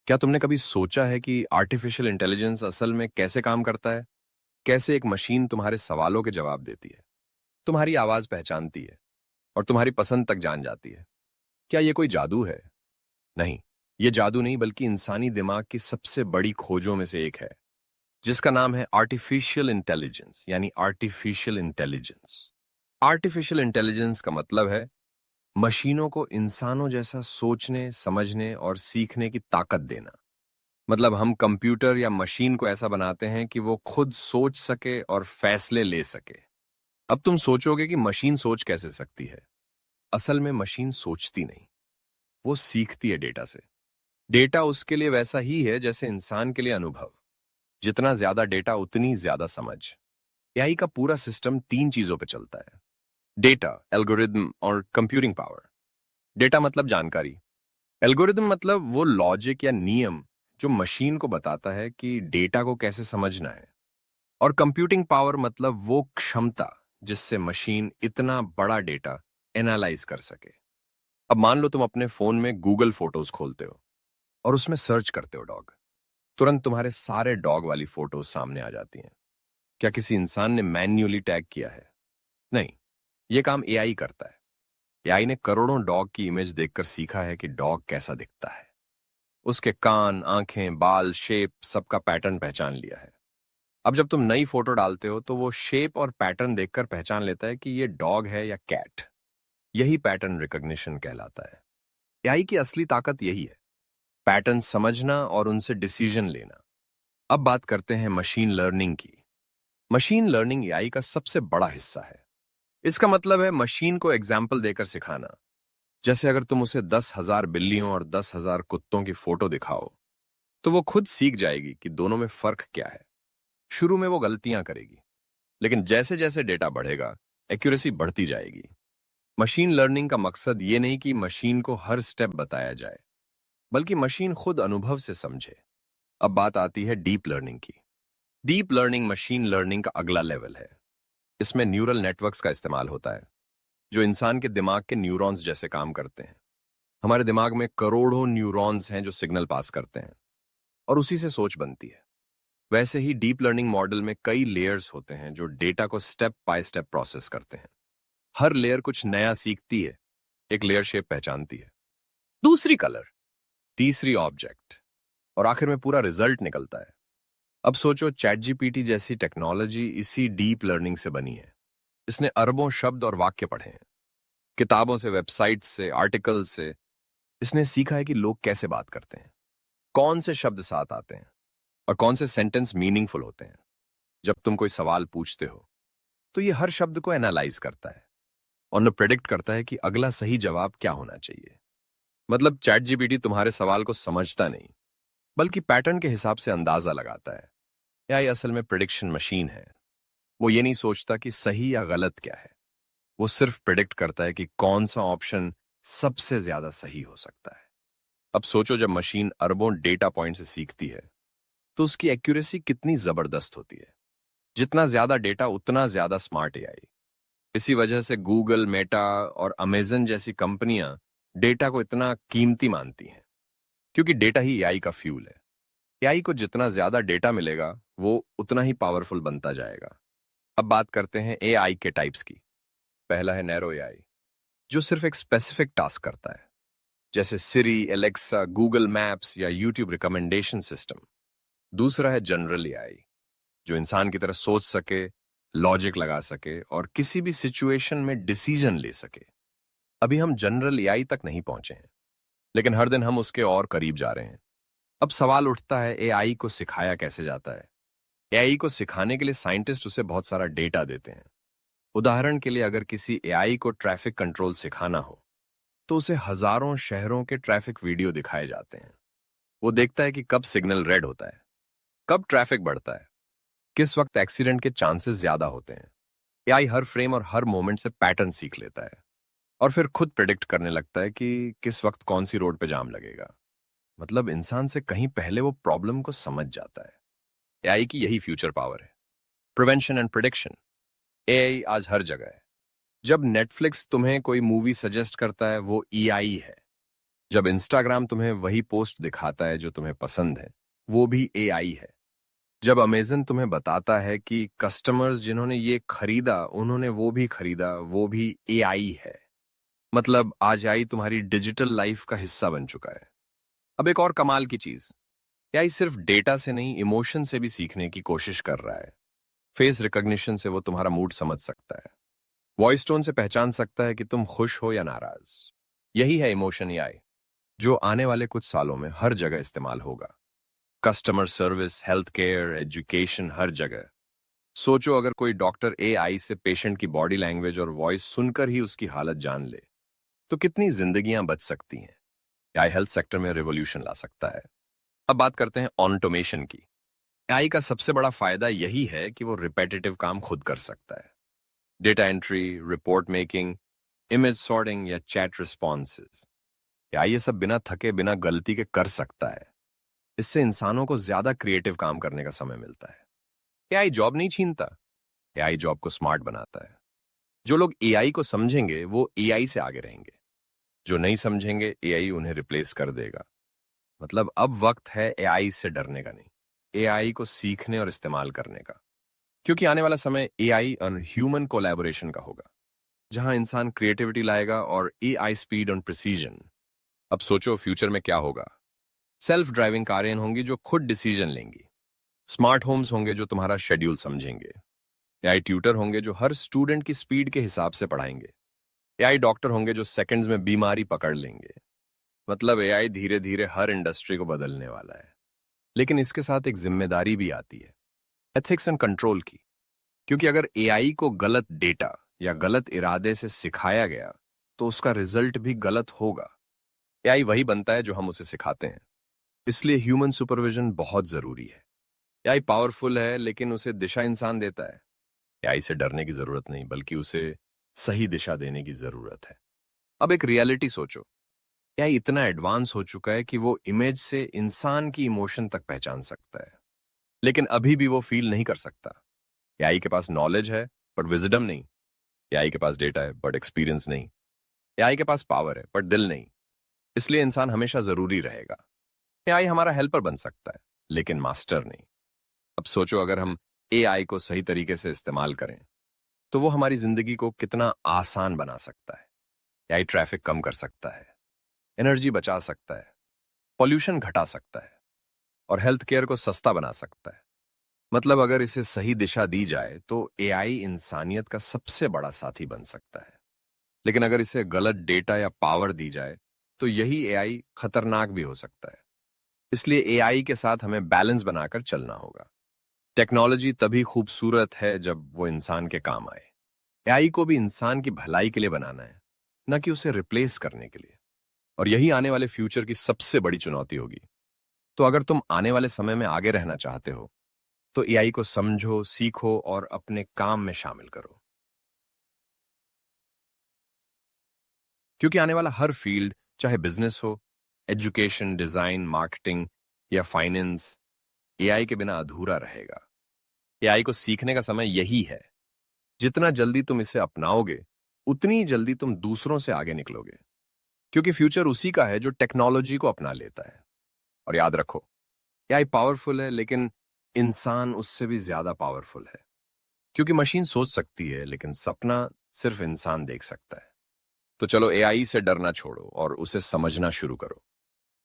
क्या तुमने कभी सोचा है कि आर्टिफिशियल इंटेलिजेंस असल में कैसे काम करता है? कैसे एक मशीन तुम्हारे सवालों के जवाब देती है, तुम्हारी आवाज पहचानती है और तुम्हारी पसंद तक जान जाती है? क्या ये कोई जादू है? नहीं, ये जादू नहीं बल्कि इंसानी दिमाग की सबसे बड़ी खोजों में से एक है, जिसका नाम है आर्टिफिशियल इंटेलिजेंस यानी आर्टिफिशियल इंटेलिजेंस। आर्टिफिशियल इंटेलिजेंस का मतलब है मशीनों को इंसानों जैसा सोचने, समझने और सीखने की ताकत देना। मतलब हम कंप्यूटर या मशीन को ऐसा बनाते हैं कि वो खुद सोच सके और फैसले ले सके। अब तुम सोचोगे कि मशीन सोच कैसे सकती है? असल में मशीन सोचती नहीं, वो सीखती है डेटा से। डेटा उसके लिए वैसा ही है जैसे इंसान के लिए अनुभव। जितना ज्यादा डेटा उतनी ज्यादा समझ। एआई का पूरा सिस्टम तीन चीजों पे चलता है: डेटा, एल्गोरिदम और कंप्यूटिंग पावर। डेटा मतलब जानकारी। एल्गोरिदम मतलब वो लॉजिक या नियम जो मशीन को बताता है कि डेटा को कैसे समझना है। और कंप्यूटिंग पावर मतलब वो क्षमता जिससे मशीन इतना बड़ा डेटा एनालाइज कर सके। अब मान लो तुम अपने फोन में गूगल फोटोज खोलते हो और उसमें सर्च करते हो डॉग। तुरंत तुम्हारे सारे डॉग वाली फोटोज सामने आ जाती हैं। क्या किसी इंसान ने मैन्युअली टैग किया है? नहीं, ये काम एआई करता है। एआई ने करोड़ों डॉग की इमेज देखकर सीखा है कि डॉग कैसा दिखता है। उसके कान, आंखें, बाल, शेप सबका पैटर्न पहचान लिया है। अब जब तुम नई फोटो डालते हो तो वो शेप और पैटर्न देखकर पहचान लेता है कि ये डॉग है या कैट। यही पैटर्न रिकॉग्निशन कहलाता है। एआई की असली ताकत यही है: पैटर्न समझना और उनसे डिसीजन लेना। अब बात करते हैं मशीन लर्निंग की। मशीन लर्निंग एआई का सबसे बड़ा हिस्सा है। इसका मतलब है मशीन को एग्जाम्पल देकर सिखाना। जैसे अगर तुम उसे 10,000 बिल्लियों और 10,000 कुत्तों की फोटो दिखाओ तो वो खुद सीख जाएगी कि दोनों में फर्क क्या है। शुरू में वो गलतियां करेगी, लेकिन जैसे जैसे डेटा बढ़ेगा एक्यूरेसी बढ़ती जाएगी। मशीन लर्निंग का मकसद ये नहीं कि मशीन को हर स्टेप बताया जाए, बल्कि मशीन खुद अनुभव से समझे। अब बात आती है डीप लर्निंग की। डीप लर्निंग मशीन लर्निंग का अगला लेवल है। इसमें न्यूरल नेटवर्क्स का इस्तेमाल होता है, जो इंसान के दिमाग के न्यूरॉन्स जैसे काम करते हैं। हमारे दिमाग में करोड़ों न्यूरॉन्स हैं जो सिग्नल पास करते हैं और उसी से सोच बनती है। वैसे ही डीप लर्निंग मॉडल में कई लेयर्स होते हैं जो डेटा को स्टेप बाय स्टेप प्रोसेस करते हैं। हर लेयर कुछ नया सीखती है। एक लेयर शेप पहचानती है, दूसरी कलर, तीसरी ऑब्जेक्ट, और आखिर में पूरा रिजल्ट निकलता है। अब सोचो, चैट जीपीटी जैसी टेक्नोलॉजी इसी डीप लर्निंग से बनी है। इसने अरबों शब्द और वाक्य पढ़े हैं, किताबों से, वेबसाइट्स से, आर्टिकल से। इसने सीखा है कि लोग कैसे बात करते हैं, कौन से शब्द साथ आते हैं और कौन से सेंटेंस मीनिंगफुल होते हैं। जब तुम कोई सवाल पूछते हो तो ये हर शब्द को एनालाइज करता है और न प्रेडिक्ट करता है कि अगला सही जवाब क्या होना चाहिए। मतलब चैट जीपीटी तुम्हारे सवाल को समझता नहीं, बल्कि पैटर्न के हिसाब से अंदाजा लगाता है। एआई असल में प्रिडिक्शन मशीन है। वो ये नहीं सोचता कि सही या गलत क्या है, वो सिर्फ प्रिडिक्ट करता है कि कौन सा ऑप्शन सबसे ज्यादा सही हो सकता है। अब सोचो, जब मशीन अरबों डेटा पॉइंट से सीखती है तो उसकी एक्यूरेसी कितनी जबरदस्त होती है। जितना ज्यादा डेटा उतना ज्यादा स्मार्ट एआई। इसी वजह से गूगल, मेटा और अमेजन जैसी कंपनियां डेटा को इतना कीमती मानती हैं, क्योंकि डेटा ही एआई का फ्यूल है। एआई को जितना ज्यादा डेटा मिलेगा वो उतना ही पावरफुल बनता जाएगा। अब बात करते हैं एआई के टाइप्स की। पहला है नैरो एआई, जो सिर्फ एक स्पेसिफिक टास्क करता है, जैसे सिरी, एलेक्सा, गूगल मैप्स या यूट्यूब रिकमेंडेशन सिस्टम। दूसरा है जनरल एआई, जो इंसान की तरह सोच सके, लॉजिक लगा सके और किसी भी सिचुएशन में डिसीजन ले सके। अभी हम जनरल एआई तक नहीं पहुंचे हैं, लेकिन हर दिन हम उसके और करीब जा रहे हैं। अब सवाल उठता है, एआई को सिखाया कैसे जाता है? एआई को सिखाने के लिए साइंटिस्ट उसे बहुत सारा डेटा देते हैं। उदाहरण के लिए, अगर किसी एआई को ट्रैफिक कंट्रोल सिखाना हो तो उसे हजारों शहरों के ट्रैफिक वीडियो दिखाए जाते हैं। वो देखता है कि कब सिग्नल रेड होता है, कब ट्रैफिक बढ़ता है, किस वक्त एक्सीडेंट के चांसेस ज्यादा होते हैं। एआई हर फ्रेम और हर मोमेंट से पैटर्न सीख लेता है और फिर खुद प्रिडिक्ट करने लगता है कि किस वक्त कौन सी रोड पे जाम लगेगा। मतलब इंसान से कहीं पहले वो प्रॉब्लम को समझ जाता है। एआई की यही फ्यूचर पावर है, प्रिवेंशन एंड प्रिडिक्शन। एआई आज हर जगह है। जब नेटफ्लिक्स तुम्हें कोई मूवी सजेस्ट करता है वो एआई है। जब इंस्टाग्राम तुम्हें वही पोस्ट दिखाता है जो तुम्हें पसंद है, वो भी एआई है। जब अमेज़न तुम्हें बताता है कि कस्टमर्स जिन्होंने ये खरीदा, उन्होंने वो भी खरीदा, वो भी एआई है। मतलब आज एआई तुम्हारी डिजिटल लाइफ का हिस्सा बन चुका है। अब एक और कमाल की चीज, एआई सिर्फ डेटा से नहीं, इमोशन से भी सीखने की कोशिश कर रहा है। फेस रिकॉग्निशन से वो तुम्हारा मूड समझ सकता है। वॉइस टोन से पहचान सकता है कि तुम खुश हो या नाराज। यही है इमोशन एआई, जो आने वाले कुछ सालों में हर जगह इस्तेमाल होगा। Customer service, health care, education, हर जगह। सोचो अगर कोई डॉक्टर एआई से पेशेंट की बॉडी लैंग्वेज और वॉइस सुनकर ही उसकी हालत जान ले, तो कितनी जिंदगियां बच सकती हैं। एआई हेल्थ सेक्टर में रिवॉल्यूशन ला सकता है। अब बात करते हैं ऑटोमेशन की। एआई का सबसे बड़ा फायदा यही है कि वो रिपेटिटिव काम खुद कर सकता है। Data entry, report making, image sorting या चैट रिस्पॉन्सेज, एआई ये सब बिना थके, बिना गलती के कर सकता है। इससे इंसानों को ज्यादा क्रिएटिव काम करने का समय मिलता है। एआई जॉब नहीं छीनता, एआई जॉब को स्मार्ट बनाता है। जो लोग एआई को समझेंगे वो एआई से आगे रहेंगे, जो नहीं समझेंगे एआई उन्हें रिप्लेस कर देगा। मतलब अब वक्त है एआई से डरने का नहीं, एआई को सीखने और इस्तेमाल करने का। क्योंकि आने वाला समय एआई और ह्यूमन कोलैबोरेशन का होगा, जहां इंसान क्रिएटिविटी लाएगा और एआई स्पीड और प्रिसीजन। अब सोचो फ्यूचर में क्या होगा। सेल्फ ड्राइविंग कारें होंगी जो खुद डिसीजन लेंगी। स्मार्ट होम्स होंगे जो तुम्हारा शेड्यूल समझेंगे। एआई ट्यूटर होंगे जो हर स्टूडेंट की स्पीड के हिसाब से पढ़ाएंगे। एआई डॉक्टर होंगे जो सेकंड्स में बीमारी पकड़ लेंगे। मतलब एआई धीरे धीरे हर इंडस्ट्री को बदलने वाला है। लेकिन इसके साथ एक जिम्मेदारी भी आती है, एथिक्स एंड कंट्रोल की। क्योंकि अगर एआई को गलत डेटा या गलत इरादे से सिखाया गया, तो उसका रिजल्ट भी गलत होगा। एआई वही बनता है जो हम उसे सिखाते हैं। इसलिए ह्यूमन सुपरविजन बहुत जरूरी है। एआई पावरफुल है, लेकिन उसे दिशा इंसान देता है। एआई से डरने की जरूरत नहीं, बल्कि उसे सही दिशा देने की जरूरत है। अब एक रियलिटी सोचो। एआई इतना एडवांस हो चुका है कि वो इमेज से इंसान की इमोशन तक पहचान सकता है, लेकिन अभी भी वो फील नहीं कर सकता। एआई के पास नॉलेज है बट विजडम नहीं। एआई के पास डेटा है बट एक्सपीरियंस नहीं। एआई के पास पावर है बट दिल नहीं। इसलिए इंसान हमेशा जरूरी रहेगा। एआई हमारा हेल्पर बन सकता है, लेकिन मास्टर नहीं। अब सोचो अगर हम एआई को सही तरीके से इस्तेमाल करें, तो वो हमारी जिंदगी को कितना आसान बना सकता है। एआई ट्रैफिक कम कर सकता है, एनर्जी बचा सकता है, पॉल्यूशन घटा सकता है और हेल्थ केयर को सस्ता बना सकता है। मतलब अगर इसे सही दिशा दी जाए तो एआई इंसानियत का सबसे बड़ा साथी बन सकता है। लेकिन अगर इसे गलत डेटा या पावर दी जाए, तो यही एआई खतरनाक भी हो सकता है। इसलिए एआई के साथ हमें बैलेंस बनाकर चलना होगा। टेक्नोलॉजी तभी खूबसूरत है जब वो इंसान के काम आए। एआई को भी इंसान की भलाई के लिए बनाना है, न कि उसे रिप्लेस करने के लिए। और यही आने वाले फ्यूचर की सबसे बड़ी चुनौती होगी। तो अगर तुम आने वाले समय में आगे रहना चाहते हो, तो एआई को समझो, सीखो और अपने काम में शामिल करो। क्योंकि आने वाला हर फील्ड, चाहे बिजनेस हो, एजुकेशन, डिजाइन, मार्केटिंग या फाइनेंस, एआई के बिना अधूरा रहेगा। एआई को सीखने का समय यही है। जितना जल्दी तुम इसे अपनाओगे, उतनी जल्दी तुम दूसरों से आगे निकलोगे। क्योंकि फ्यूचर उसी का है जो टेक्नोलॉजी को अपना लेता है। और याद रखो, एआई पावरफुल है, लेकिन इंसान उससे भी ज्यादा पावरफुल है। क्योंकि मशीन सोच सकती है, लेकिन सपना सिर्फ इंसान देख सकता है। तो चलो एआई से डरना छोड़ो और उसे समझना शुरू करो।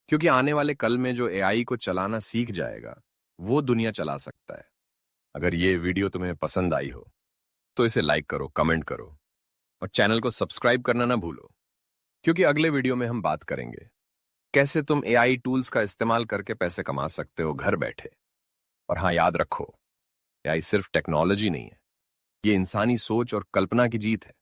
क्योंकि आने वाले कल में जो एआई को चलाना सीख जाएगा, वो दुनिया चला सकता है। अगर ये वीडियो तुम्हें पसंद आई हो, तो इसे लाइक करो, कमेंट करो और चैनल को सब्सक्राइब करना ना भूलो। क्योंकि अगले वीडियो में हम बात करेंगे कैसे तुम एआई टूल्स का इस्तेमाल करके पैसे कमा सकते हो घर बैठे। और हाँ, याद रखो, एआई सिर्फ टेक्नोलॉजी नहीं है, ये इंसानी सोच और कल्पना की जीत है।